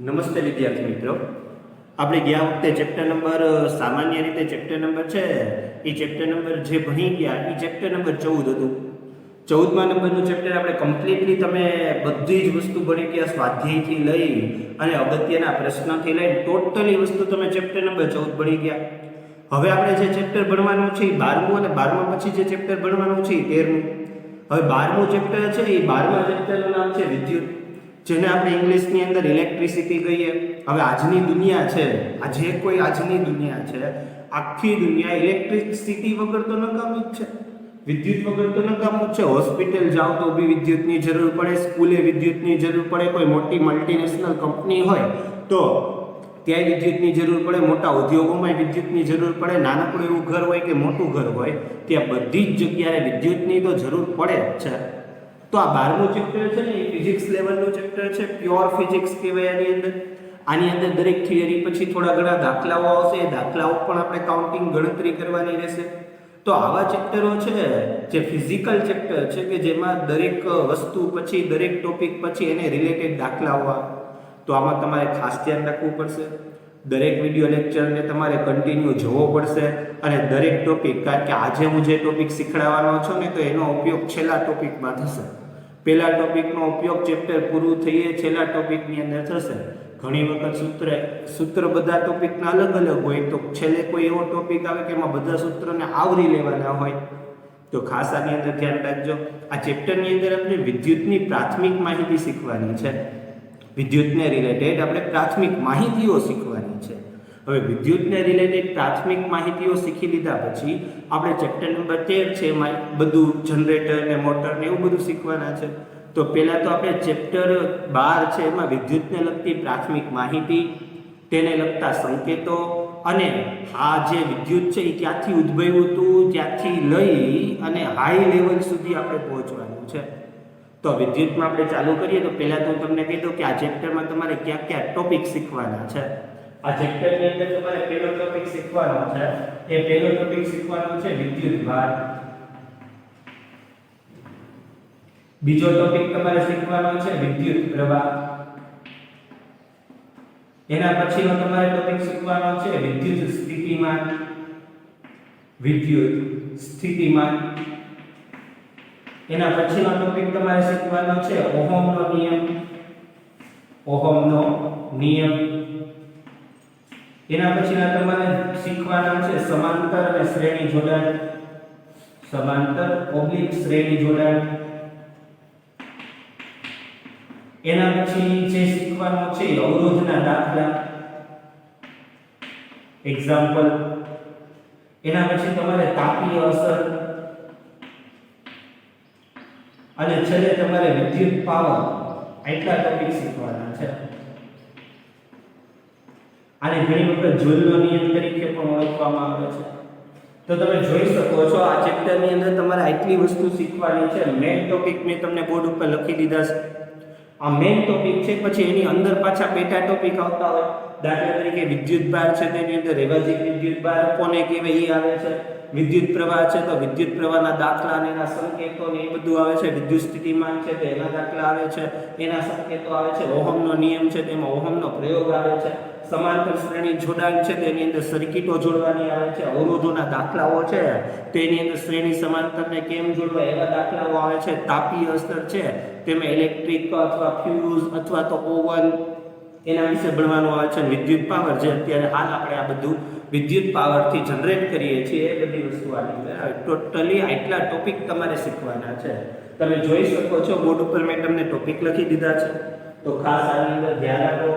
નમસ્તે વિદ્યાર્થી મિત્રો, આપણે ગયા વખતે ચેપ્ટર નંબર સામાન્ય રીતે ચેપ્ટર નંબર છે એ ચેપ્ટર નંબર જે ભણી ગયા એ ચેપ્ટર નંબર 14 હતું. 14મા નંબરનું ચેપ્ટર આપણે કમ્પ્લીટલી તમે બધી જ વસ્તુ ભણી ગયા, સ્વાધ્યાયથી લઈ અને અગત્યના પ્રશ્નોથી લઈ ટોટલી વસ્તુ તમે ચેપ્ટર નંબર 14 ભણી ગયા. હવે આપણે જે ચેપ્ટર ભણવાનું છે એ 12મું અને 12મા પછી જે ચેપ્ટર ભણવાનું છે એ 13મું. હવે 12મું ચેપ્ટર છે એ 12મા ચેપ્ટરનું નામ છે વિદ્યુત, જેને આપણે ઇંગ્લિશની અંદર ઇલેક્ટ્રિસિટી કહીએ. હવે આજની દુનિયા છે, આજની દુનિયા છે, આખી દુનિયા ઇલેક્ટ્રિસિટી વગર તો નકામી જ છે, વિદ્યુત વગર તો નકામું જ છે. હોસ્પિટલ જાઓ તો બી વિદ્યુતની જરૂર પડે, સ્કૂલે વિદ્યુતની જરૂર પડે, કોઈ મોટી મલ્ટીનેશનલ કંપની હોય તો ત્યાં વિદ્યુતની જરૂર પડે, મોટા ઉદ્યોગોમાં વિદ્યુતની જરૂર પડે, નાનકડું એવું ઘર હોય કે મોટું ઘર હોય ત્યાં બધી જ જગ્યાએ વિદ્યુતની તો જરૂર પડે જ છે. તો આ 12મું ચેપ્ટર છે ને એ ફિઝિક્સ લેવલનું ચેપ્ટર છે, પ્યોર ફિઝિક્સ કહેવાય. આની અંદર દરેક થિયરી પછી થોડા ઘણા દાખલાઓ આવશે, એ દાખલાઓ પણ આપણે કાઉન્ટિંગ ગણતરી કરવાની રહેશે. તો આવા ચેપ્ટરો છે જે ફિઝિકલ ચેપ્ટર છે કે જેમાં દરેક વસ્તુ પછી દરેક ટોપિક પછી એને રિલેટેડ દાખલાઓ આવે. તો આમાં તમારે ખાસ ધ્યાન રાખવું પડશે. દરેક વિડીયો લેક્ચરને તમારે કન્ટિન્યુ જોવો પડશે અને દરેક ટોપિક, કારણ કે આજે હું જે ટોપિક શીખવાડવાનો છું ને તો એનો ઉપયોગ છેલ્લા ટોપિકમાં થશે. પહેલા ટોપિકનો ઉપયોગ ચેપ્ટર પૂરું થઈએ છેલ્લા ટોપિકની અંદર થશે. ઘણી વખત સૂત્ર બધા ટોપિકના અલગ અલગ હોય તો છેલ્લે કોઈ એવો ટોપિક આવે કે એમાં બધા સૂત્રોને આવરી લેવાના હોય. તો ખાસ આની અંદર ધ્યાન રાખજો. આ ચેપ્ટરની અંદર આપણે વિદ્યુતની પ્રાથમિક માહિતી શીખવાની છે. વિદ્યુતને રિલેટેડ આપણે પ્રાથમિક માહિતીઓ શીખવાની છે. હવે વિદ્યુતને રિલેટેડ પ્રાથમિક માહિતીઓ શીખી લીધા પછી આપણે ચેપ્ટર નંબર 13 છે એમાં બધું જનરેટર ને મોટર ને એવું બધું શીખવાના છે. તો પહેલાં તો આપણે ચેપ્ટર 12 છે એમાં વિદ્યુતને લગતી પ્રાથમિક માહિતી, તેને લગતા સંકેતો અને આ જે વિદ્યુત છે એ ક્યાંથી ઉદ્ભવ્યું હતું ત્યાંથી લઈ અને હાઈ લેવલ સુધી આપણે પહોંચવાનું છે. તો વિદ્યુતમાં આપણે ચાલુ કરીએ તો પહેલાં તો તમને કહી દઉં કે આ ચેપ્ટરમાં તમારે કયા કયા ટોપિક શીખવાના છે. આ ચેપ્ટરની અંદર તમારે પહેલો ટોપિક શીખવાનો છે. એ પહેલો ટોપિક શીખવાનો છે વિદ્યુત ભાર. બીજો ટોપિક તમારે શીખવાનો છે વિદ્યુત પ્રવાહ. એના પછીનો તમારે ટોપિક શીખવાનો છે વિદ્યુત સ્થિતિમાન. વિદ્યુત સ્થિતિમાન. એના પછીનો ટોપિક તમારે શીખવાનો છે ઓહમનો નિયમ. ઓહમનો નિયમ. એના પછીના તમારે શીખવાના છે સમાંતર અને શ્રેણી જોડાણ. સમાંતર ઓબ્લિક શ્રેણી જોડાણ. એના પછી જે શીખવાનું છે અવરોધના દાખલા, એક્ઝામ્પલ. એના પછી તમારે તાપીય અસર અને છેલ્લે તમારે વિદ્યુત પાવર. આટલા ટોપિક શીખવાના છે. આને ઘણી વખત જૂલનો નિયમ તરીકે પણ ઓળખવામાં આવે છે. તો તમે જોઈ શકો છો આ ચેપ્ટરની અંદર તમારે આટલી વસ્તુ શીખવાની છે. મેઇન ટોપિક મેં તમને બોર્ડ ઉપર લખી દીધા છે. આ મેઇન ટોપિક છે. પછી એની અંદર પાછા પેટા ટોપિક આવતા હોય. દાખલા તરીકે વિદ્યુત ભાર છે તેની અંદર રેવાજી વિદ્યુત ભાર કોને કહેવાય એ આવે છે. વિદ્યુત પ્રવાહ છે તો વિદ્યુત પ્રવાહના દાખલા અને એના સંકેતો ને એ બધું આવે છે. વિદ્યુત સ્થિતિમાન છે તો એના દાખલા આવે છે, એના સંકેતો આવે છે. ઓહમનો નિયમ છે તેમાં ઓહમનો પ્રયોગ આવે છે. સમાંતર શ્રેણી જોડાણ છે તેની અંદર સર્કિટો જોડવાની આવે છે. અવરોધોના દાખલાઓ છે તેની અંદર શ્રેણી સમાંતરને કેમ જોડવા એવા દાખલાઓ આવે છે. તાપીય અસર છે તેમાં ઇલેક્ટ્રિક અથવા ફ્યુઝ અથવા તો ઓવન એના વિશે ભણવાનું આવે છે. વિદ્યુત પાવર જે અત્યારે હાલ આપણે આ બધું વિદ્યુત પાવરથી જનરેટ કરીએ છીએ એ બધી વસ્તુ આની અંદર આવે. ટોટલી આટલા ટોપિક તમારે શીખવાના છે. તમે જોઈ શકો છો બોર્ડ ઉપર મેં તમને ટોપિક લખી દીધા છે. તો ખાસ આની અંદર ધ્યાન આપો.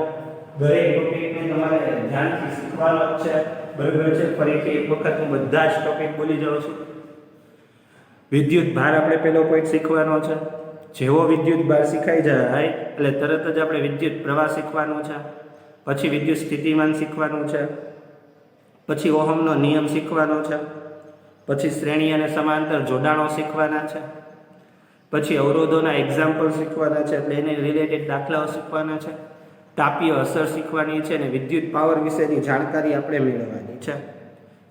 દરેક ટોપિકને તમારે ધ્યાનથી શીખવાનો છે. બરાબર છે. ફરીથી એક વખત હું બધા જ ટોપિક બોલી જાઉં છું. વિદ્યુત ભાર આપણે પહેલો પોઈન્ટ શીખવાનો છે. જેવો વિદ્યુત ભાર શીખાઈ જાય એટલે તરત જ આપણે વિદ્યુત પ્રવાહ શીખવાનું છે. પછી વિદ્યુત સ્થિતિમાન શીખવાનું છે. પછી ઓહમનો નિયમ શીખવાનો છે. પછી શ્રેણી અને સમાંતર જોડાણો શીખવાના છે. પછી અવરોધોના એક્ઝામ્પલ શીખવાના છે એટલે એને રિલેટેડ દાખલાઓ શીખવાના છે. તાપીય અસર શીખવાની છે અને વિદ્યુત પાવર વિશેની જાણકારી આપણે મેળવવાની છે.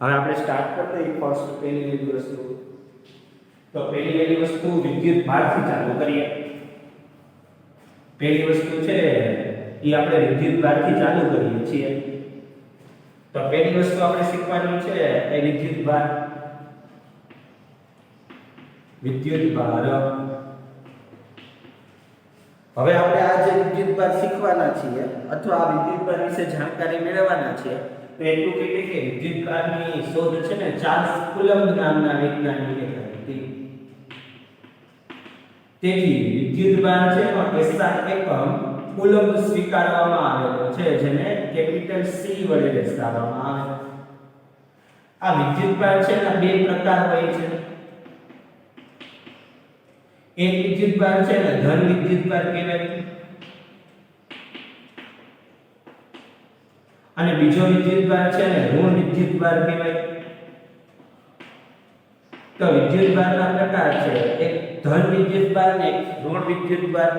હવે આપણે સ્ટાર્ટ કરતા ફર્સ્ટ પહેલી વસ્તુ. તો પહેલી વસ્તુ વિદ્યુત ભારથી ચાલુ કરીએ. પહેલી વસ્તુ છે એ આપણે વિદ્યુત ભારથી ચાલુ કરીએ છીએ. તો પહેલી વસ્તુ આપણે શીખવાની છે એ વિદ્યુત ભાર. વિદ્યુત ભાર. હવે આપણે આ જે વિદ્યુત ભાર શીખવાના છીએ અથવા આ વિદ્યુત ભાર વિશે જાણકારી મેળવવાના છે તો એટલું કહીએ કે વિદ્યુત ભારની શોધ છે ને ચાર્લ્સ કુલમ્બ નામના વૈજ્ઞાનિકે કરી હતી. તેથી વિદ્યુત ભાર છે એનો SI એકમ કુલમ્બ સ્વીકારવામાં આવેલો છે, જેને કેપિટલ C વડે દર્શાવવામાં આવે. આ વિદ્યુત ભાર છે એના બે પ્રકાર હોય છે. એક વિદ્યુત ભાર છે ને ધન વિદ્યુત ભાર કહેવાય અને બીજો વિદ્યુત ભાર છે ને ઋણ વિદ્યુત ભાર કહેવાય. તો વિદ્યુત ભારના પ્રકાર છે એક ધન વિદ્યુત ભાર ને એક ઋણ વિદ્યુત ભાર.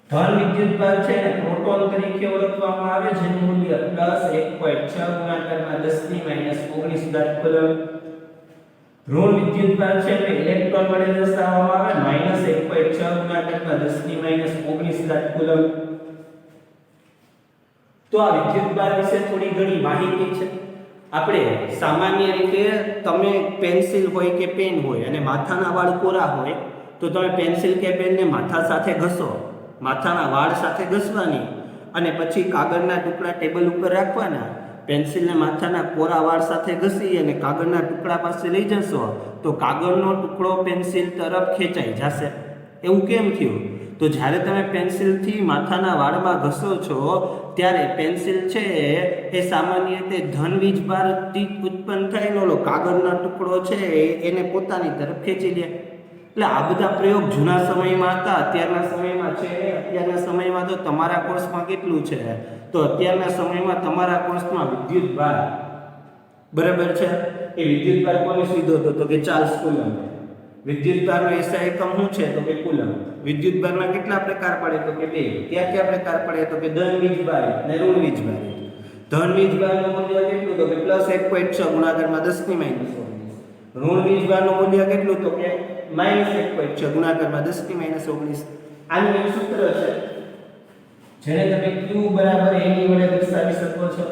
ધન વિદ્યુત ભાર છે ને પ્રોટોન તરીકે ઓળખવામાં આવે જેનું મૂલ્ય +1.6 ગુણાકારમાં 10⁻⁹ કુલમ્બ. ઋણ વિદ્યુત ભાર છે ને ઇલેક્ટ્રોન વડે દર્શાવવામાં આવે -1.6 ગુણાકારમાં 10⁻⁹ કુલમ્બ. તો આ વિદ્યુત ભાર વિશે થોડી ઘણી માહિતી છે. આપણે સામાન્ય રીતે તમે પેન્સિલ હોય કે પેન હોય અને માથાના વાળ કોરા હોય તો તમે પેન્સિલ કે પેનને માથા સાથે ઘસો, માથાના વાળ સાથે ઘસવાની અને પછી કાગળના ટુકડા ટેબલ ઉપર રાખવાના. પેન્સિલને માથાના કોરા વાળ સાથે ઘસી અને કાગળના ટુકડા પાસે લઈ જશો તો કાગળનો ટુકડો પેન્સિલ તરફ ખેંચાઈ જશે. એવું કેમ થયું? તો જ્યારે તમે પેન્સિલથી માથાના વાળમાં ઘસો છો ત્યારે પેન્સિલ છે એ સામાન્ય રીતે ધન વીજભારથી ઉત્પન્ન થયેલો કાગળનો ટુકડો છે એને પોતાની તરફ ખેંચી લે. એટલે આ બધા પ્રયોગ જૂના સમયમાં હતા, અત્યારના સમયમાં છે. અત્યારના સમયમાં તો તમારા કોર્સમાં કેટલું છે? તો અત્યારના સમયમાં તમારા કોર્સમાં વિદ્યુત ભાર, બરાબર છે, એ વિદ્યુત ભાર કોને શોધ્યો હતો? તો કે ચાર્લ્સ કુલમ્બ. વિદ્યુત ભારનો SI એકમ શું છે? તો કે કુલમ્બ. વિદ્યુત ભારના કેટલા પ્રકાર પડે? તો કે બે. કયા કયા પ્રકાર પડે? તો કે ધન વીજભારિત અને ઋણ વીજભારિત. ધન વીજભારનું મૂલ્ય કેટલું? તો કે +1.6 ગુણાકારમાં 10⁻⁹. ઋણ વીજભારનું મૂલ્ય કેટલું? તો કે -1.6 ગુણાકારમાં 10⁻⁹. આનું એક સૂત્ર છે જેને તમે Q = Ne વડે દર્શાવી શકો છો.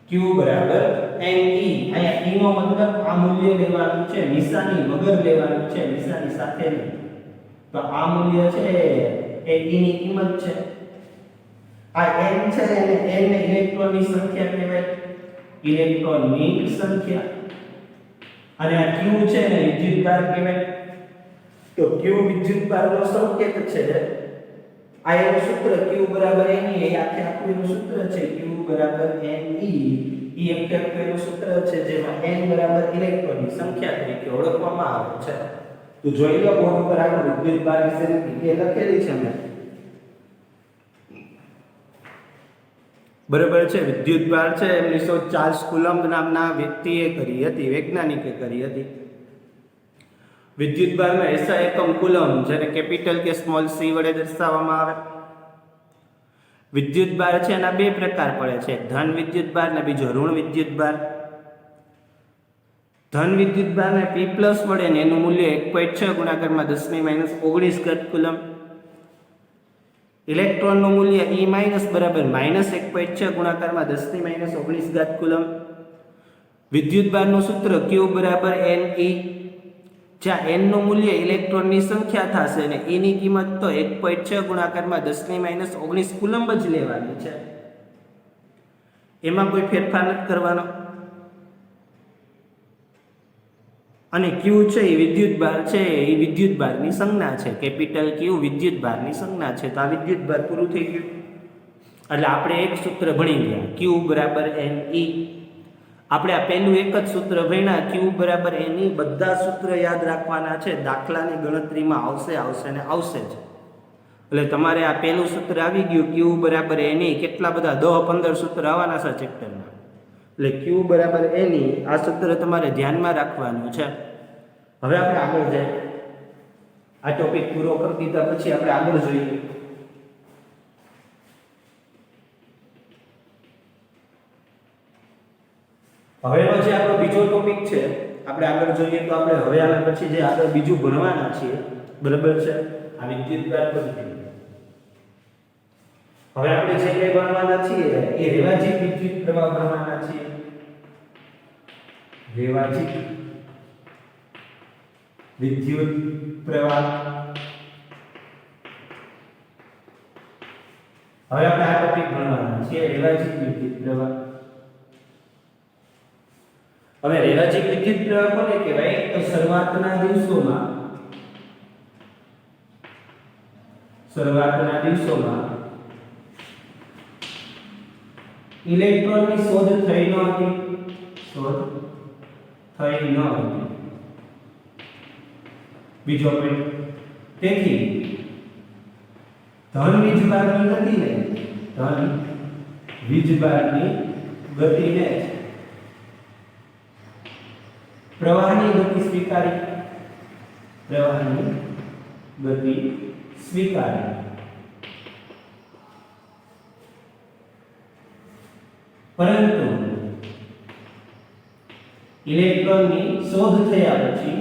Q = Ne. અહીંયા E નો મતલબ આ મૂલ્ય લેવાનું છે, નિશાની વગર લેવાનું છે, નિશાની સાથે નહીં. તો આ મૂલ્ય છે એ E ની કિંમત છે. આ N છે એને N ને ઇલેક્ટ્રોનની સંખ્યા કહેવાય, ઇલેક્ટ્રોનની સંખ્યા. અને આ Q છે ને વિદ્યુત ભાર કહેવાય. તો Q વિદ્યુત ભારનો સંકેત છે. આ એનું સૂત્ર Q = Ne. એ આખું એનું સૂત્ર છે Q = Ne. એ એક એનું સૂત્ર છે જેમાં N = ઇલેક્ટ્રોનની સંખ્યા તરીકે ઓળખવામાં આવે છે. તો જોઈ લો બોર્ડ ઉપર આ વિદ્યુત ભાર વિશેની ડિટેલ લખેલી છે મેં. બરાબર છે. વિદ્યુત ભાર છે એમની શોધ ચાર્લ્સ કુલમ્બ નામના વ્યક્તિએ કરી હતી, વૈજ્ઞાનિકે કરી હતી. વિદ્યુત ભારનો SI એકમ કુલમ્બ, જેને કેપિટલ કે સ્મોલ c વડે દર્શાવવામાં આવે. વિદ્યુત ભાર છે એના બે પ્રકાર પડે છે, ધન વિદ્યુત ભાર અને બીજો ઋણ વિદ્યુત ભાર. ધન વિદ્યુત ભારને P+ વડે ને એનું મૂલ્ય 1.6 ગુણાકારમાં 10⁻⁹ કુલમ્બ. ઇલેક્ટ્રોનનું મૂલ્ય E- બરાબર -1.6 ગુણાકારમાં 10⁻⁹ કુલમ્બ. વિદ્યુત ભારનું સૂત્ર Q = Ne. જ્યાં n નું મૂલ્ય ઇલેક્ટ્રોનની સંખ્યા થશે અને E ની કિંમત તો 1.6 ગુણાકારમાં 10⁻⁹ કુલમ્બ જ લેવાની છે. એમાં કોઈ ફેરફાર નથી કરવાનો. અને Q છે એ વિદ્યુત ભાર છે, એ વિદ્યુત ભારની સંજ્ઞા છે. કેપિટલ Q વિદ્યુત ભારની સંજ્ઞા છે. તો આ વિદ્યુત ભાર પૂરું થઈ ગયું. એટલે આપણે એક સૂત્ર ભણી ગયા, Q = Ne. આપણે આ પહેલું એક જ સૂત્ર ભણ્યા, Q = Ne. બધા સૂત્ર યાદ રાખવાના છે, દાખલાની ગણતરીમાં આવશે ને આવશે જ. એટલે તમારે આ પહેલું સૂત્ર આવી ગયું, Q = Ne. કેટલા બધા 10-15 સૂત્ર આવવાના છે ચેપ્ટરમાં. એટલે Q = Ne આ સૂત્ર તમારે ધ્યાનમાં રાખવાનું છે. હવે આપણે આગળ જઈએ. આ ટોપિક પૂરો કરી દીધા પછી આપણે આગળ જોઈએ. હવેનો જે આપણો બીજો ટોપિક છે આપણે આગળ જોઈએ તો આપણે હવે આના પછી જે આગળ બીજું ભણવાના છીએ, બરાબર છે, આ વિદ્યુત ભાર પદ્ધતિ. હવે આપણે જે કંઈ ભણવાના છીએ એ રેવાજીક વિદ્યુત પ્રવાહ ભણવાના છીએ. રેવાજીક વિદ્યુત પ્રવાહ. હવે આપણે આ ટોપિક ભણવાના છીએ રેવાજીક વિદ્યુત પ્રવાહ. હવે રેવાજીક વિદ્યુત પ્રવાહ કોને કહેવાય? તો શરૂઆતના દિવસોમાં ઇલેક્ટ્રોનની શોધ થઈ ન હતી. બીજો પોઈન્ટ, તેથી ધન વીજભારની ગતિને પ્રવાહની ગતિ સ્વીકારી. પરંતુ ઇલેક્ટ્રોનની શોધ થયા પછી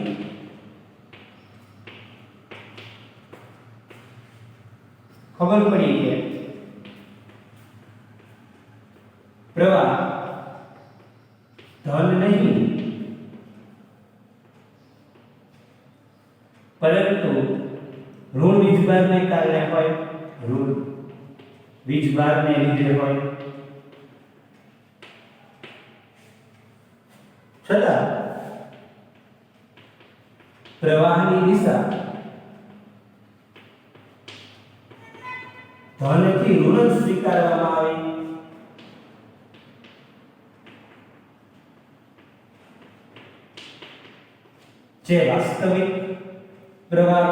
ખબર પડી કે પ્રવાહ ધન નહીં પરંતુ ઋણ વીજભારને કારણે હોય, ઋણ વીજભારને લીધે હોય. છતાં પ્રવાહની દિશા ધનથી ઋણ સ્વીકારવામાં આવી. જે વાસ્તવિક પ્રવાહ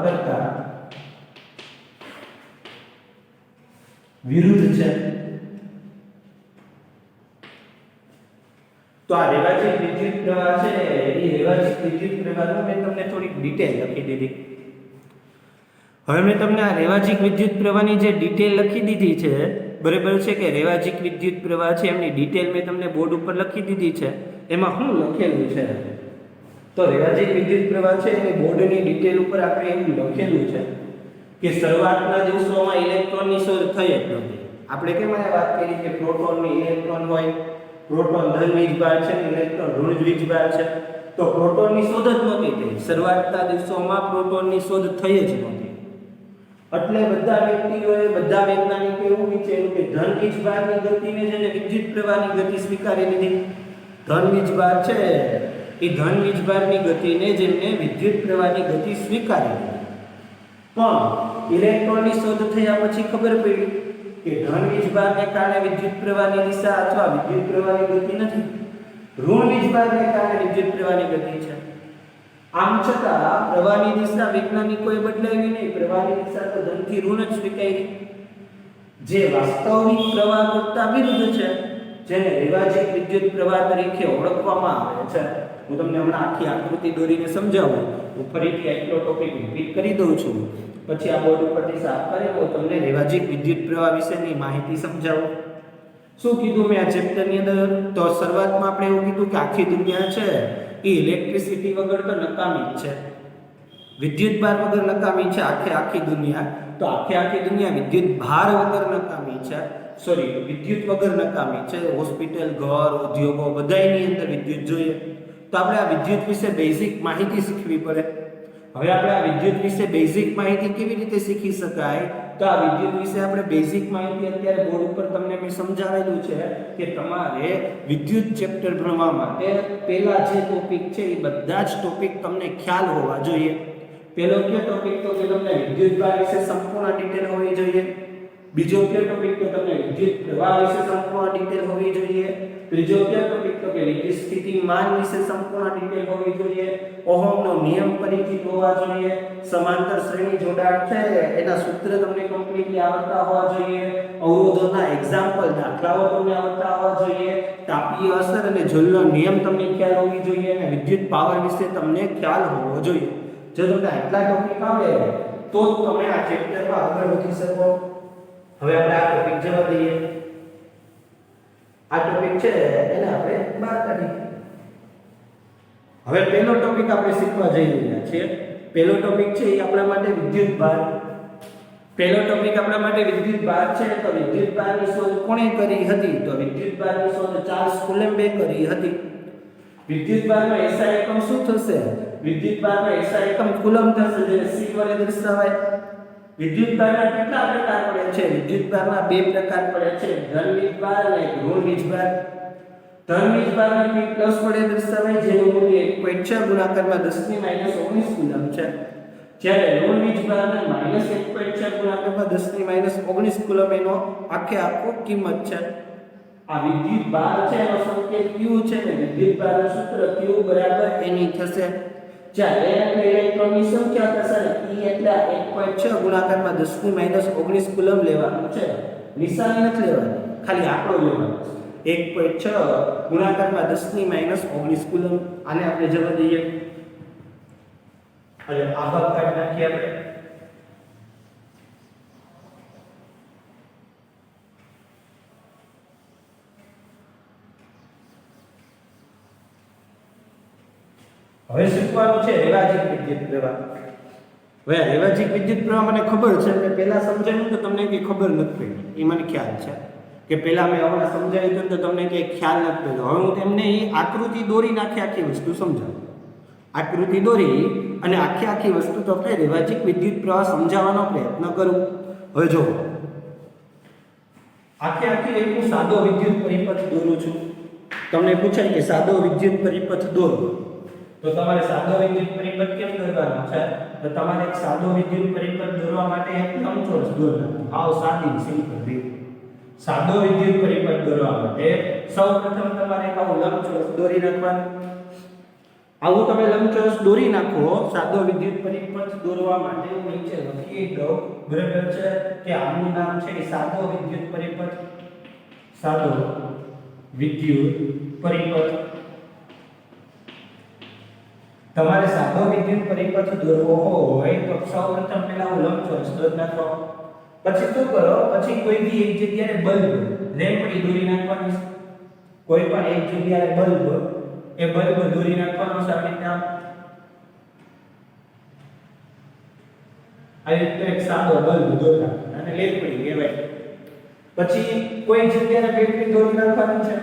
કરતા વિરુદ્ધ છે. તો આ રેવાજીક વિદ્યુત પ્રવાહ છે એ રેવાજીક વિદ્યુત પ્રવાહનું મેં તમને થોડીક ડિટેલ લખી દીધી. હવે મેં તમને આ રેવાજીક વિદ્યુત પ્રવાહની જે ડિટેલ લખી દીધી છે, બરાબર છે કે રેવાજીક વિદ્યુત પ્રવાહ છે એમની ડિટેલ મેં તમને બોર્ડ ઉપર લખી દીધી છે. એમાં શું લખેલું છે? તો રેવાજીક વિદ્યુત પ્રવાહ છે એ બોર્ડની ડિટેલ ઉપર આપણે એવું લખેલું છે કે શરૂઆતના દિવસોમાં ઇલેક્ટ્રોનની શોધ થઈ જ નહોતી. આપણે કેમ વાત કરી કે પ્રોટોનની ઇલેક્ટ્રોન હોય, પ્રોટોન ધન વીજભાર છે, ઇલેક્ટ્રોન ઋણ વીજભાર છે. તો પ્રોટોનની શોધ જ નહોતી થઈ. શરૂઆતના દિવસોમાં પ્રોટોનની શોધ થઈ જ નહોતી. એટલે બધા વ્યક્તિઓએ, બધા વૈજ્ઞાનિકો એવું વિચાર્યું કે ધન વીજભારની ગતિને છે ને વિદ્યુત પ્રવાહની ગતિ સ્વીકારી લીધી. ધન વીજભાર છે એ ધન વીજભારની ગતિને જેમને વિદ્યુત પ્રવાહની ગતિ સ્વીકારી લીધી. પણ ઇલેક્ટ્રોનની શોધ થયા પછી ખબર પડી કે ધન વીજભારને કારણે વિદ્યુત પ્રવાહની દિશા અથવા વિદ્યુત પ્રવાહની ગતિ નથી, ઋણ વીજભારને કારણે વિદ્યુત પ્રવાહની ગતિ છે. આમ છતાં પ્રવાહની દિશા વૈજ્ઞાનિકોએ બદલાવી નહીં. પ્રવાહની દિશા તો ધનથી ઋણ જ સ્વીકારી, જે વાસ્તવિક પ્રવાહ કરતા વિરુદ્ધ છે, જેને રેવાજીક વિદ્યુત પ્રવાહ તરીકે ઓળખવામાં આવે છે. હું તમને હમણાં આખી આકૃતિ દોરીને સમજાવું. હું ફરીથી આટલો ટોપિક રિપીટ કરી દઉં છું, પછી આ બોર્ડ ઉપરથી સાફ કરેલો તમને રેવાજીક વિદ્યુત પ્રવાહ વિશેની માહિતી સમજાવું. શું કીધું મેં આ ચેપ્ટરની અંદર? તો શરૂઆતમાં આપણે એવું કીધું કે આખી દુનિયા છે એ ઇલેક્ટ્રિસિટી વગર તો નકામી જ છે, વિદ્યુત ભાર વગર નકામી છે આખી દુનિયા. તો આખી દુનિયા વિદ્યુત ભાર વગર નકામી છે, વિદ્યુત વગર નકામી છે. હોસ્પિટલ, ઘર, ઉદ્યોગો બધાયની અંદર વિદ્યુત જોઈએ. તો આપણે આ વિદ્યુત વિશે બેઝિક માહિતી શીખવી પડે. હવે આપણે આ વિદ્યુત વિશે બેઝિક માહિતી કેવી રીતે શીખી શકાય? તો આ વિદ્યુત વિશે આપણે બેઝિક માહિતી અત્યારે બોર્ડ ઉપર તમને મેં સમજાવેલું છે કે તમારે વિદ્યુત ચેપ્ટર ભણવા માટે પહેલા જે ટોપિક છે એ બધા જ ટોપિક તમને ખ્યાલ હોવા જોઈએ. પહેલો કયો ટોપિક? તો કે તમને વિદ્યુત ભાર વિશે સંપૂર્ણ ડિટેલ હોવી જોઈએ. બીજો કયો ટોપિક? તો તમને વિદ્યુત પ્રવાહ વિશે સંપૂર્ણ ડિટેલ હોવી જોઈએ. ત્રીજો કયો ટોપિક? તો કે વિદ્યુત સ્થિતિમાન વિશે સંપૂર્ણ ડિટેલ હોવી જોઈએ. ઓહમનો નિયમ પરિચિત હોવા જોઈએ. સમાંતર શ્રેણી જોડાણ છે એના સૂત્ર તમને કમ્પ્લીટલી આવડતા હોવા જોઈએ. અવરોધોના એક્ઝામ્પલ, દાખલાઓ તમને આવડતા હોવા જોઈએ. તાપીય અસર અને જૂલનો નિયમ તમને ખ્યાલ હોવી જોઈએ અને વિદ્યુત પાવર વિશે તમને ખ્યાલ હોવો જોઈએ. જો તમને આટલા ટોપિક આવડે તો જ તમે આ ચેપ્ટરમાં આગળ વધી શકો. હવે આપણે આ ટોપિક જવા દઈએ. આ ટોપિક છે એને આપણે બહાર કાઢીએ. હવે પહેલો ટોપિક આપણે શીખવા જઈ રહ્યા છીએ પહેલો ટોપિક છે એ આપણા માટે વિદ્યુત ભાર. પહેલો ટોપિક આપણા માટે વિદ્યુત ભાર છે. તો વિદ્યુત ભારની શોધ કોણે કરી હતી? તો વિદ્યુત ભારની શોધ ચાર્લ્સ કુલમ્બે કરી હતી. વિદ્યુત ભારનો SI એકમ શું થશે? વિદ્યુત ભારનો SI એકમ કુલમ થશે, જેને C વડે દર્શાવાય. વિદ્યુત ભારના કેટલા પ્રકાર પડે છે? વિદ્યુત ભારના બે પ્રકાર પડે છે, ધન વીજભાર અને ઋણ વીજભાર. ધન વીજભારને પ્લસ વડે દર્શાવાય, જેનું મૂલ્ય 1.6 ગુણાકારમાં 10⁻19 કુલમ છે. જ્યારે ઋણ વીજભારને -1.6 ગુણાકારમાં 10⁻19 કુલમ એનો આખો કિંમત છે. આ વિદ્યુત ભાર છે એનો સંકેત Q છે ને વિદ્યુત ભારનું સૂત્ર Q = Ne થશે. જ્યારે એટલે ઇલેક્ટ્રોનની સંખ્યા થશે ને E એટલે 1.6 ગુણાકારમાં 10⁻19 કુલમ લેવાનું છે. નિશાની નથી લેવાની, ખાલી આંકડો લેવાનો છે. 1.6 ગુણાકારમાં 10⁻19 કુલમ. આને આપણે જવા દઈએ. એટલે આ ભાગ કાઢી નાખીએ આપણે. હવે શીખવાનું છે રેવાજીક વિદ્યુત પ્રવાહ. હવે રેવાજીક વિદ્યુત પ્રવાહ મને ખબર છે કે પહેલા સમજાવ્યું તો તમને કંઈ ખબર નથી પડી, એ મને ખ્યાલ છે કે પહેલા મેં હમણાં સમજાવ્યું તો તમને કંઈ ખ્યાલ નથી પડ્યો. હવે હું તમને એ આકૃતિ દોરી નાખી આખી વસ્તુ સમજાવું. આકૃતિ દોરી અને આખી વસ્તુ તો આપણે રેવાજીક વિદ્યુત પ્રવાહ સમજાવવાનો પ્રયત્ન કરું. હવે જો આખી એક હું સાદો વિદ્યુત પરિપથ દોરું છું. તમને પૂછાય કે સાદો વિદ્યુત પરિપથ દોરો, તો તમારે સાદો વિદ્યુત પરિપથ કેમ દોરવાનો છે? તો તમારે એક સાદો વિદ્યુત પરિપથ દોરવા માટે એક લંબચોરસ દોરવાનો. આવ સાદી સિમ્પલ રીત. સાદો વિદ્યુત પરિપથ દોરવા માટે સૌપ્રથમ તમારે એક આવું લંબચોરસ દોરી નાખવાનું. આવું તમે લંબચોરસ દોરી નાખો. સાદો વિદ્યુત પરિપથ દોરવા માટે હું નીચે લખી દઉં, બરાબર છે, કે આનું નામ છે સાદો વિદ્યુત પરિપથ. સાદો વિદ્યુત પરિપથ. તમારે સાદો વિદ્યુત પરિપથ દોરવો હોય તો સૌપ્રથમ પહેલા હું લંબચોરસ દોરી નાખો. પછી શું કરો? પછી કોઈ બી એક જગ્યાએ બલ્બ લેમ્પડી દોરી નાખવાની. કોઈ પણ એક જગ્યાએ બલ્બ દોરી નાખવાનો છે. આવી રીતે એક સાદો બલ્બ દોરી નાખવાનો અને લેમ્પડી કહેવાય. પછી કોઈ જગ્યાએ બેટરી દોરી નાખવાની છે.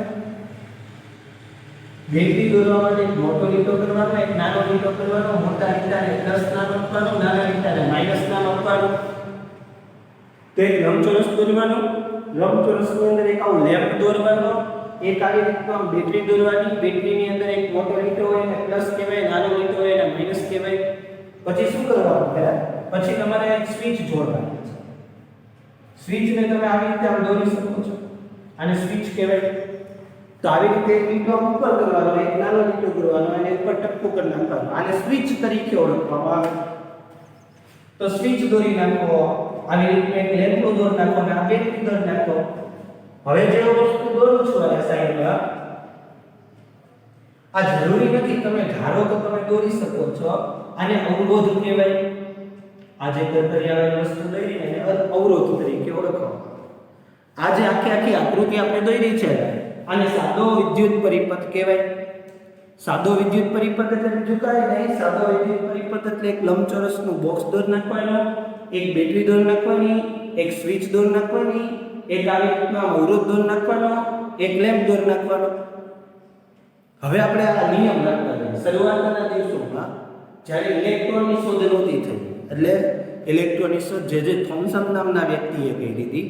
બેટરી દોરવા માટે એક મોટો લીટો કરવાનો, એક નાનો લીટો કરવાનો. મોટા લીટાને પ્લસ નામ આપવાનું, નાના લીટાને માઈનસ નામ આપવાનું. તો એક લંબચોરસ દોરવાનો. લંબચોરસની અંદર એક આવો લેમ્પ દોરવાનો. એક આવી રીતના બેટરી દોરવાની. બેટરીની અંદર એક મોટો લીટો હોય એને પ્લસ કહેવાય, નાનો લીટો હોય એને માઈનસ કહેવાય. પછી શું કરવાનું છે? પછી તમારે એક સ્વિચ જોડવાની છે. સ્વિચને તમે આવી રીતે આમ દોરી શકો છો. આને સ્વિચ કહેવાય. તો આવી રીતે એક લીટો ઉપર કરવાનો, એક નાનો લીટો કરવાનો અને ઉપર ટપકું કરી નાખવાનું. આને સ્વિચ તરીકે ઓળખવામાં આવે. તો સ્વિચ દોરી નાખો. આવી રીતે એક લેમ્પ દોરી નાખો અને આ બેટરી દોરી નાખો. હવે જે વસ્તુ દોરું છું આ સાઈડમાં, આ જરૂરી નથી તમે ધારો તો તમે દોરી શકો છો. આને અવરોધ કહેવાય. આ જે દર્પણિયાવાળી વસ્તુ દોરી એને અવરોધ તરીકે ઓળખવામાં. આ જે આખી આકૃતિ આપણે દોરી છે આને સાદો વિદ્યુત પરિપથ કહેવાય. સાદો વિદ્યુત પરિપથ એટલે બીજું કાંઈ નહીં. સાદો વિદ્યુત પરિપથ એટલે એક લંબચોરસનું બોક્સ દોરી નાખવાનું, એક બેટરી દોરી નાખવાની, એક સ્વિચ દોરી નાખવાની, એક આવી રીતના અવરોધ દોરી નાખવાનો, એક લેમ્પ દોરી નાખવાનો. હવે આપણે આ નિયમ રાખવાનો. શરૂઆતના દિવસોમાં જ્યારે ઇલેક્ટ્રોનની શોધ નહોતી થઈ, એટલે ઇલેક્ટ્રોનની શોધ જે થોમ્સન નામના વ્યક્તિએ કરી હતી,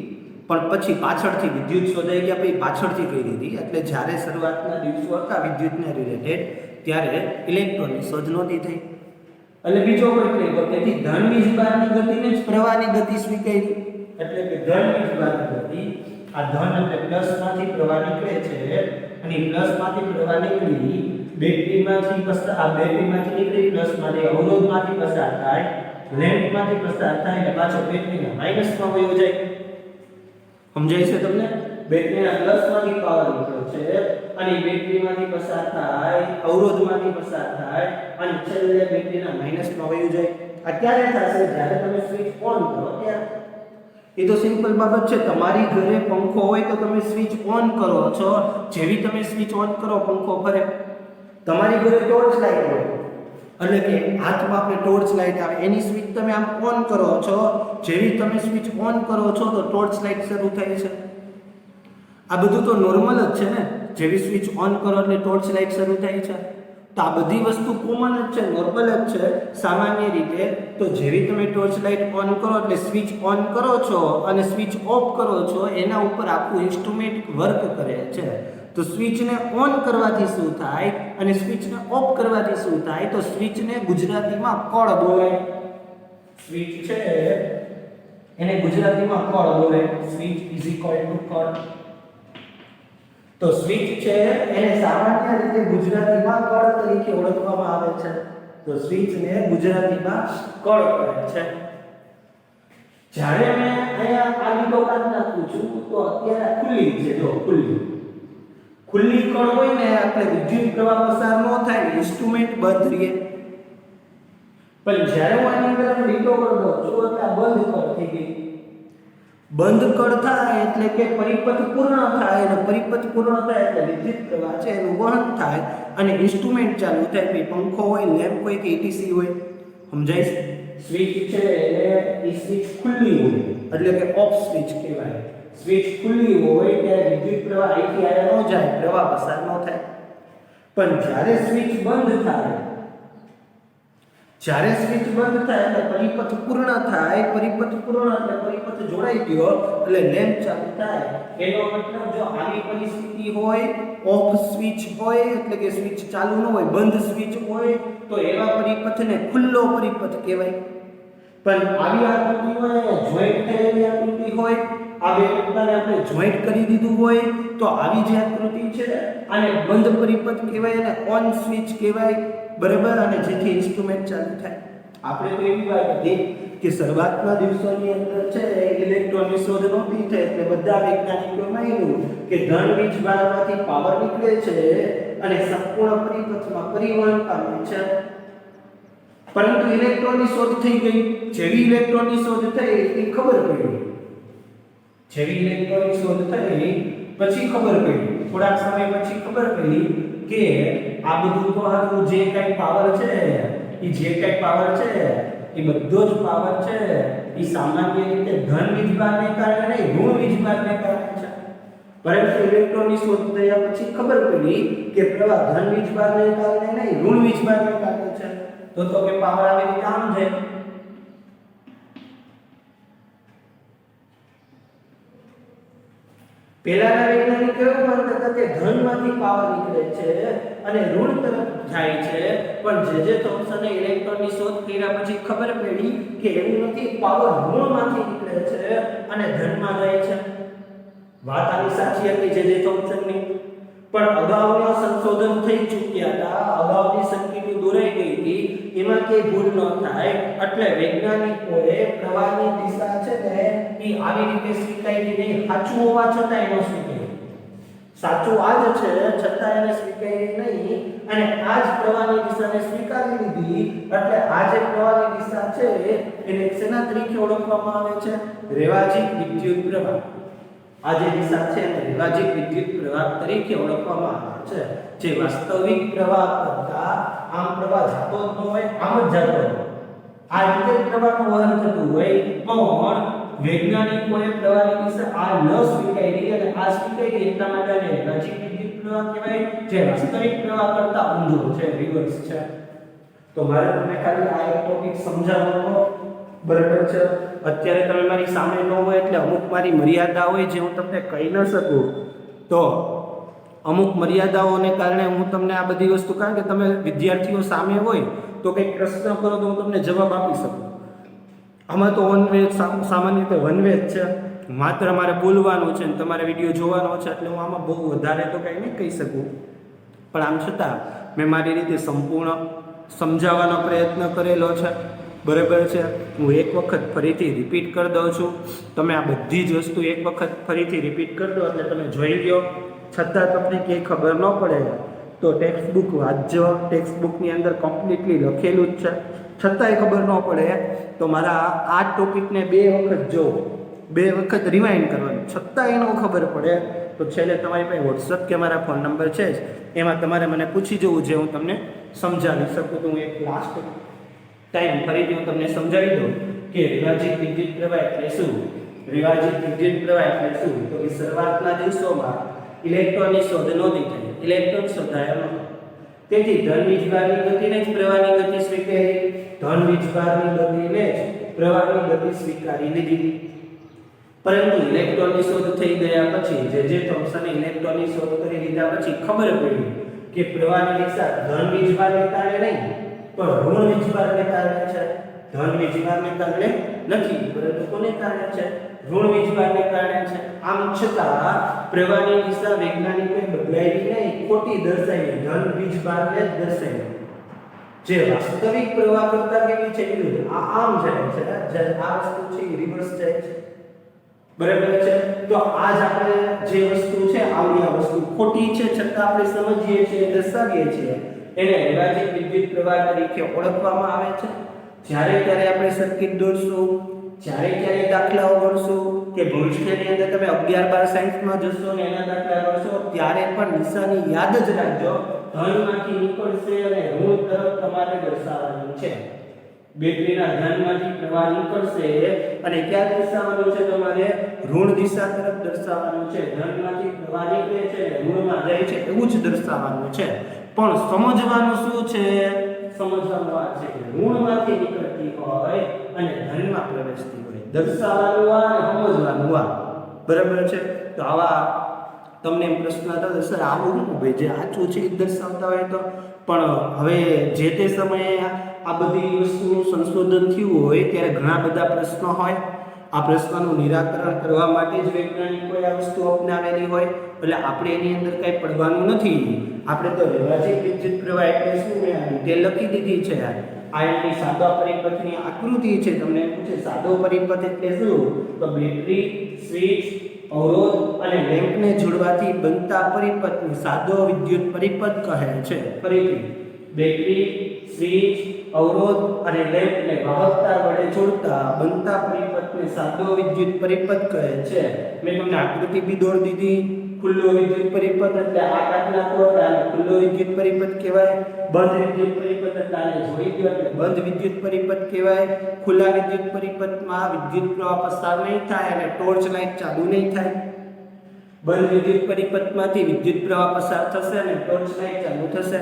પણ પછી પાછળથી વિદ્યુત શોધાઈ ગયા, પછી પાછળથી કરી હતી. એટલે જ્યારે શરૂઆતના દિવસો હતા વિદ્યુતને રિલેટેડ, ત્યારે ઇલેક્ટ્રોનની શોધ નહોતી થઈ. એટલે બીજો કોઈ પ્રયોગ, તેથી ધન વીજભારની ગતિને જ પ્રવાહની ગતિ સ્વીકારી. એટલે કે ધન વીજભારની ગતિ, આ ધન એટલે પ્લસમાંથી પ્રવાહ નીકળે છે અને પ્લસમાંથી પ્રવાહ નીકળી બેટરીમાંથી નીકળી પ્લસમાંથી અવરોધમાંથી પસાર થાય, લેમ્પમાંથી પસાર થાય અને પાછો બેટરીના માઈનસમાં વયો જાય. સમજાય છે તમને? બેટરીના પ્લસમાંથી પાવર નીકળે છે અને બેટરીમાંથી પસાર થાય, અવરોધમાંથી પસાર થાય અને છેલ્લે બેટરીના માઈનસમાં વયો જાય. આ ક્યારે થશે? જ્યારે તમે સ્વિચ ઓન કરો ત્યારે. એ તો સિમ્પલ બાબત છે. તમારી ઘરે પંખો હોય તો તમે સ્વિચ ઓન કરો છો. જેવી તમે સ્વિચ ઓન કરો પંખો ફરે. તમારી ઘરે ટોર્ચ લાઈટ હોય એટલે કે હાથમાં આપણે ટોર્ચ લાઇટ આવે એની સ્વિચ તમે આમ ઓન કરો છો, જેવી તમે સ્વિચ ઓન કરો છો તો ટોર્ચ લાઇટ શરૂ થાય છે. આ બધું તો નોર્મલ જ છે ને, જેવી સ્વિચ ઓન કરો એટલે ટોર્ચ લાઇટ શરૂ થાય છે. તો આ બધી વસ્તુ કોમન જ છે, નોર્મલ જ છે સામાન્ય રીતે. તો જેવી તમે ટોર્ચ લાઇટ ઓન કરો એટલે સ્વિચ ઓન કરો છો અને સ્વિચ ઓફ કરો છો, એના ઉપર આખું ઇન્સ્ટ્રુમેન્ટ વર્ક કરે છે. તો સ્વિચને ઓન કરવાથી શું થાય અને સ્વિચને ઓફ કરવાથી શું થાય? તો સ્વિચને ગુજરાતીમાં કળ બોલાય. સ્વિચ છે એને ગુજરાતીમાં કળ બોલાય. સ્વિચ ઇઝ ઇક્વલ ટુ કળ. તો સ્વિચ છે એને સામાન્ય રીતે ગુજરાતીમાં કળ તરીકે ઓળખવામાં આવે છે. તો સ્વિચને ગુજરાતીમાં કળ કહે છે. જ્યારે મેં અહીંયા આ લીટો કાઢી નાખું છું તો અત્યારે ખુલ્લી છે, જો ખુલ્લી કળ હોય ને એટલે વિદ્યુત પ્રવાહ પસાર ન થાય, ઇન્સ્ટ્રુમેન્ટ બંધ રહે. પણ જ્યારે હું આની અંદર લીટો કરી દઉં છું એટલે આ બંધ કળ થઈ ગઈ. બંધ કળ થાય એટલે કે પરિપથ પૂર્ણ થાય, અને પરિપથ પૂર્ણ થાય એટલે વિદ્યુત પ્રવાહ છે એનું વહન થાય અને ઇન્સ્ટ્રુમેન્ટ ચાલુ થાય. ભાઈ પંખો હોય, લેમ્પ હોય કે ETC હોય, સમજાય? સ્વિચ છે એ સ્વિચ ખુલ્લી હોય એટલે કે ઓફ સ્વિચ કહેવાય. સ્વિચ ખુલ્લી હોય ત્યારે વિદ્યુત પ્રવાહ અહીંથી આયા ન જાય, પ્રવાહ પસાર ન થાય. પણ જ્યારે સ્વિચ બંધ થાય, જ્યારે સ્વિચ બંધ થાય એટલે પરિપથ પૂર્ણ થાય. પરિપથ પૂર્ણ એટલે પરિપથ જોડાઈ ગયો એટલે લેમ્પ ચાલુ થાય. એનો મતલબ જો આવી પરિસ્થિતિ હોય, ઓફ સ્વિચ હોય એટલે કે સ્વિચ ચાલુ ન હોય, બંધ સ્વિચ હોય, તો એવા પરિપથને ખુલ્લો પરિપથ કહેવાય. પણ આવી આકૃતિ હોય, જોઈન્ટ થયેલી આકૃતિ હોય, આ બે ટુકડાને આપણે જોઈન્ટ કરી દીધું હોય, તો આવી જે આકૃતિ છે આને બંધ પરિપથ કહેવાય અને ઓન સ્વિચ કહેવાય. બરાબર? અને જેથી ઇન્સ્ટ્રુમેન્ટ ચાલુ થાય. આપણે તો એવી વાત હતી કે શરૂઆતના દિવસોની અંદર છે ઇલેક્ટ્રોનની શોધ નહોતી થઈ એટલે બધા વૈજ્ઞાનિકોએ માન્યું કે ધન વીજભારમાંથી પાવર નીકળે છે અને સંપૂર્ણ પરિપથમાં પરિવહન પામે છે. પરંતુ ઇલેક્ટ્રોનની શોધ થઈ ગઈ. જેવી ઇલેક્ટ્રોનની શોધ થઈ એ ખબર પડી. જેવી ઇલેક્ટ્રોનની શોધ થઈ પછી ખબર પડી, થોડાક સમય પછી ખબર પડી કે આ બધું તો હારું જે કઈ પાવર છે એ બધો જ પાવર છે એ સામાન્ય રીતે ધન વીજભારને કારણે નહીં, ઋણ વીજભારને કારણે છે. પરંતુ ઇલેક્ટ્રોનની શોધ થયા પછી ખબર પડી કે પ્રવાહ ધન વીજભારને કારણે નહીં, ઋણ વીજભારને કારણે છે. તો કે પાવર આવી રીતે આમ છે. પહેલાના વૈજ્ઞાનિકો એવું માનતા હતા કે ધનમાંથી પાવર નીકળે છે અને ઋણ તરફ જાય છે. પણ જે થોમ્સને ઇલેક્ટ્રોનની શોધ કર્યા પછી ખબર પડી કે એવું નથી, પાવર ઋણમાંથી નીકળે છે અને ધનમાં જાય છે. વાત આવી સાચી હતી જે થોમ્સનની. પણ અગાઉના સંશોધન થઈ ચૂક્યા હતા, અગાઉની સંકેતો દોરાઈ ગઈ હતી, એમાં કે ભૂલ ન થાય એટલે વૈજ્ઞાનિકોએ પ્રવાહની દિશા છે ને એ આવી રીતે સ્વીકારી નહીં. સાચું હોવા છતાં એનો સ્વીકાર્યો. સાચું આ જ છે છતાં એને સ્વીકારી નહીં અને આ જ પ્રવાહની દિશાને સ્વીકારી લીધી. એટલે આ જે પ્રવાહની દિશા છે એને શેના તરીકે ઓળખવામાં આવે છે? રેવાજીક વિદ્યુત પ્રવાહ. આ જે દિશા છે એને રેવાજીક વિદ્યુત પ્રવાહ તરીકે ઓળખવામાં આવે છે. જે વાસ્તવિક પ્રવાહ કરતા આમ પ્રવાહ જતો જ ન હોય, આમ જ જતો હોય, આ રીતે પ્રવાહનું વહન થતું હોય. પણ વૈજ્ઞાનિકોએ પ્રવાહની દિશા આ ન સ્વીકારી અને આ સ્વીકારી એટલા માટે આને રેવાજીક વિદ્યુત પ્રવાહ કહેવાય, જે વાસ્તવિક પ્રવાહ કરતા ઊંધો છે, રિવર્સ છે. તો મારે તમને ખાલી આ એક ટોપિક સમજાવવાનો, બરાબર છે? અત્યારે તમે મારી સામે ન હોય એટલે અમુક મારી મર્યાદા હોય જે હું તમને કહી ન શકું. તો અમુક મર્યાદાઓને કારણે હું તમને આ બધી વસ્તુ, કારણ કે તમે વિદ્યાર્થીઓ સામે હોય તો કંઈક પ્રશ્ન કરો તો હું તમને જવાબ આપી શકું. આમાં તો વન વે, સામાન્ય રીતે વન વે જ છે. માત્ર મારે બોલવાનું છે ને તમારે વિડીયો જોવાનો છે એટલે હું આમાં બહુ વધારે તો કંઈ નહીં કહી શકું. પણ આમ છતાં મેં મારી રીતે સંપૂર્ણ સમજાવવાનો પ્રયત્ન કરેલો છે. બરાબર છે? હું એક વખત ફરીથી રિપીટ કરી દઉં છું. તમે આ બધી જ વસ્તુ એક વખત ફરીથી રિપીટ કરી દો એટલે તમે જોઈ લો. છતાં તમને કંઈ ખબર ન પડે તો ટેક્સ્ટ બુક વાંચજો. ટેક્સ્ટ બુકની અંદર કમ્પ્લીટલી લખેલું જ છે. છતાંય ખબર ન પડે તો મારા આ ટોપિકને 2 વખત જો, 2 વખત રિવાઇન્ડ કરવાનું, છતાં એનો ખબર પડે તો છેલ્લે તમારી પાસે વોટ્સઅપ કે મારા ફોન નંબર છે જ, એમાં તમારે મને પૂછી જવું જે હું તમને સમજાવી શકું તો હું એક લાસ્ટ ટાઈમ ફરીથી હું તમને સમજાવી દઉં કે વિભાજિત વિદ્યુત પ્રવાહ એટલે શું. વિભાજિત વિદ્યુત પ્રવાહ એટલે શું? તો કે શરૂઆતના દિવસોમાં ઇલેક્ટ્રોનની શોધ નહોતી થઈ, ઇલેક્ટ્રોન શોધાયો નહોતો. તેથી ધન વીજભારની ગતિને જ પ્રવાહની ગતિ સ્વીકારી, ધન વીજભારની ગતિને જ પ્રવાહની ગતિ સ્વીકારી લીધી. પરંતુ ઇલેક્ટ્રોનની શોધ થઈ ગયા પછી જે થોમ્સને ઇલેક્ટ્રોનની શોધ કરી લીધા પછી ખબર પડી કે પ્રવાહની દિશા ધન વીજભારને કારણે નહીં પણ ઋણ વીજભારને કારણે છે. ધન વીજભારને કારણે નથી, પરંતુ કોને કારણે છે? ઋણ વીજભારને કારણે છે. આમ છતાં પ્રવાહની દિશા વૈજ્ઞાનિકોએ બદલાવી નહીં, ખોટી દર્શાવી, ધન વીજભારને જ દર્શાવી. જે વાસ્તવિક પ્રવાહ કરતા કેવી છે વિરુદ્ધ, આ આમ જાય છે, જ્યારે આ વસ્તુ છે એ રિવર્સ જાય છે. બરાબર છે? તો આજ આપણે જે વસ્તુ છે આવી આ વસ્તુ ખોટી છે છતાં આપણે સમજીએ છીએ, દર્શાવીએ છીએ, એને વિભાજિત વિદ્યુત પ્રવાહ તરીકે ઓળખવામાં આવે છે. જ્યારે ત્યારે આપણે સર્કિટ દોરશું, જ્યારે ક્યારે દાખલાઓ ગણશું કે ભવિષ્યની અંદર તમે 11-12 સાયન્સમાં જશો ને એના દાખલા ગણશો ત્યારે પણ નિશાની યાદ જ રાખજો, ધનમાંથી નીકળશે અને ઋણ તરફ તમારે દર્શાવવાનું છે. બેટરીના ધનમાંથી પ્રવાહ નીકળશે અને ક્યાં દર્શાવવાનું છે? તમારે ઋણ દિશા તરફ દર્શાવવાનું છે. ધનમાંથી પ્રવાહ નીકળે છે ઋણમાં જાય છે એવું જ દર્શાવવાનું છે. પણ સમજવાનું શું છે? સમજવાનું આ છે કે ઋણમાંથી નીકળતી હોય અને ધનમાં પ્રવેશતી હોય. દર્શાવવાનું આ અને સમજવાનું આ. બરાબર છે? તો આવા તમને પ્રશ્ન થતો સર આવું હું ભાઈ જે આચું છે એ દર્શાવતા હોય તો, પણ હવે જે તે સમયે આ બધી વસ્તુનું સંશોધન થયું હોય ત્યારે ઘણા બધા પ્રશ્નો હોય. આ પ્રશ્નનું નિરાકરણ કરવા માટે જ વૈજ્ઞાનિકોએ આ વસ્તુ અપનાવેલી હોય. એટલે આપણે એની અંદર કંઈ પડવાનું નથી. આપણે તો વિભાજિત વિદ્યુત પ્રવાહ એટલે શું મેં ડિટેલ લખી દીધી છે. આ એની સાદા પરિપથની આકૃતિ છે. તમને પૂછે સાદો પરિપથ એટલે શું? તો બેટરી, સ્વિચ, અવરોધ અને લેમ્પને જોડવાથી બનતા પરિપથને સાદો વિદ્યુત પરિપથ કહે છે. ફરીથી બેટરી, સ્વિચ, અવરોધ અને લેમ્પને વાહકતા વડે જોડતા બનતા પરિપથને સાદો વિદ્યુત પરિપથ કહે છે. મેં તમને આકૃતિ બી દોરી દીધી. ખુલ્લો વિદ્યુત પરિપથ એટલે આ કાટના કોડ અને ખુલ્લો વિદ્યુત પરિપથ કહેવાય. બંધ વિદ્યુત પરિપથ એટલે આને જોડી દો એટલે બંધ વિદ્યુત પરિપથ કહેવાય. ખુલ્લા વિદ્યુત પરિપથમાં વિદ્યુત પ્રવાહ પસાર નહીં થાય અને ટોર્ચ લાઇટ ચાલુ નહીં થાય. બંધ વિદ્યુત પરિપથમાંથી વિદ્યુત પ્રવાહ પસાર થશે અને ટોર્ચ લાઇટ ચાલુ થશે.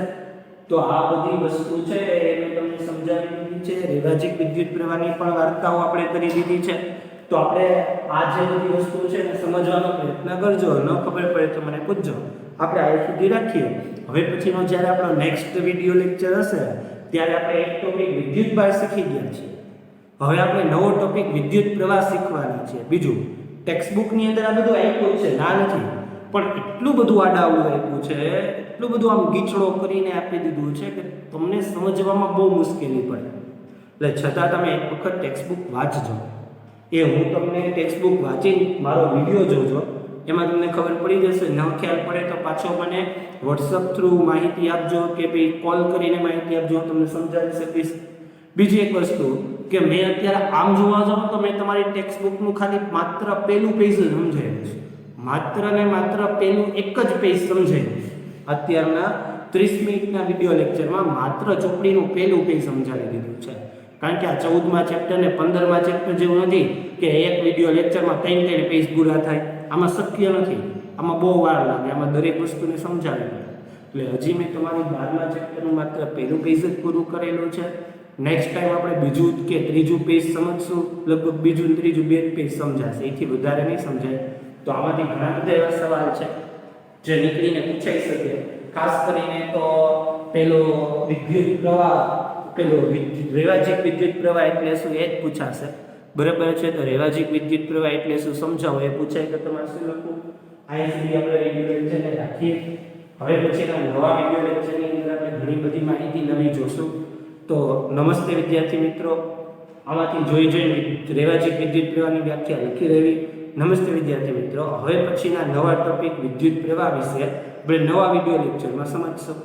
તો આ બધી વસ્તુ છે એ મેં તમને સમજાવી દીધી છે. વિભાજિત વિદ્યુત પ્રવાહની પણ વાર્તાઓ આપણે કરી દીધી છે. તો આપણે આ જે બધી વસ્તુ છે એને સમજવાનો પ્રયત્ન કરજો. ન ખબર પડે તો મને પૂછજો. આપણે આ સુધી રાખીએ. હવે પછીનો જ્યારે આપણો નેક્સ્ટ વિડિયો લેક્ચર હશે ત્યારે આપણે એક ટોપિક વિદ્યુત ભાર શીખી ગયા છીએ. હવે આપણે નવો ટોપિક વિદ્યુત પ્રવાહ શીખવાની છે. બીજું ટેક્સ્ટબુકની અંદર આ બધું આપ્યું છે, ના નથી, પણ એટલું બધું આડાવડું આપ્યું છે, એટલું બધું આમ ગીચડો કરીને આપી દીધું છે કે તમને સમજવામાં બહુ મુશ્કેલી પડે. એટલે છતાં તમે એક વખત ટેક્સ્ટબુક વાંચજો. એ હું તમને ટેક્સ્ટબુક વાંચીને મારો વિડીયો જોજો, એમાં તમને ખબર પડી જશે. ન ખ્યાલ પડે તો પાછો મને વોટ્સઅપ થ્રુ માહિતી આપજો કે ભાઈ કોલ કરીને માહિતી આપજો, હું તમને સમજાવી શકીશ. બીજી એક વસ્તુ કે મેં અત્યારે આમ જોવા જાઉં તો મેં તમારી ટેક્સ્ટબુકનું ખાલી માત્ર પહેલું પેજ જ સમજાવ્યું છે. માત્ર ને માત્ર પહેલું એક જ પેજ સમજાવ્યું છે. અત્યારના 30 મિનિટના વિડીયો લેક્ચરમાં માત્ર ચોપડીનું પહેલું પેજ સમજાવી દીધું છે. કારણ કે આ 14મા ચેપ્ટર ને 15મા ચેપ્ટર જેવું નથી કે એક વિડીયો લેક્ચરમાં 3 પેજ પૂરા થાય. આમાં શક્ય નથી. આમાં બહુ વાર લાગે. આમાં દરેક વસ્તુને સમજાવી પડે. એટલે હજી મેં તમારું 12મા ચેપ્ટરનું માત્ર પહેલું પેજ જ પૂરું કરેલું છે. નેક્સ્ટ ટાઈમ આપણે બીજું કે ત્રીજું પેજ સમજશું. લગભગ બીજું ને ત્રીજું 2 પેજ સમજાશે, એથી વધારે નહીં સમજાય. તો આમાંથી ઘણા બધા એવા સવાલ છે જે નીકળીને પૂછાઈ શકે. ખાસ કરીને તો પેલો વિદ્યુત પ્રવાહ, પેલો રેવાજિક વિદ્યુત પ્રવાહ એટલે શું એ જ પૂછાશે. બરાબર છે? તો રેવાજિક વિદ્યુત પ્રવાહ એટલે શું સમજાવો એ પૂછાય કે તમારે શું લખવું. અહીં સુધી આપણે વિડિયો લેક્ચરને રાખીએ. હવે પછીના નવા વિડિયો લેક્ચરની અંદર આપણે ઘણી બધી માહિતી નવી જોશું. તો નમસ્તે વિદ્યાર્થી મિત્રો. આમાંથી જોઈ રેવાજિક વિદ્યુત પ્રવાહની વ્યાખ્યા લખી રહેવી. નમસ્તે વિદ્યાર્થી મિત્રો. હવે પછીના નવા ટોપિક વિદ્યુત પ્રવાહ વિશે આપણે નવા વિડિયો લેક્ચરમાં સમજશું.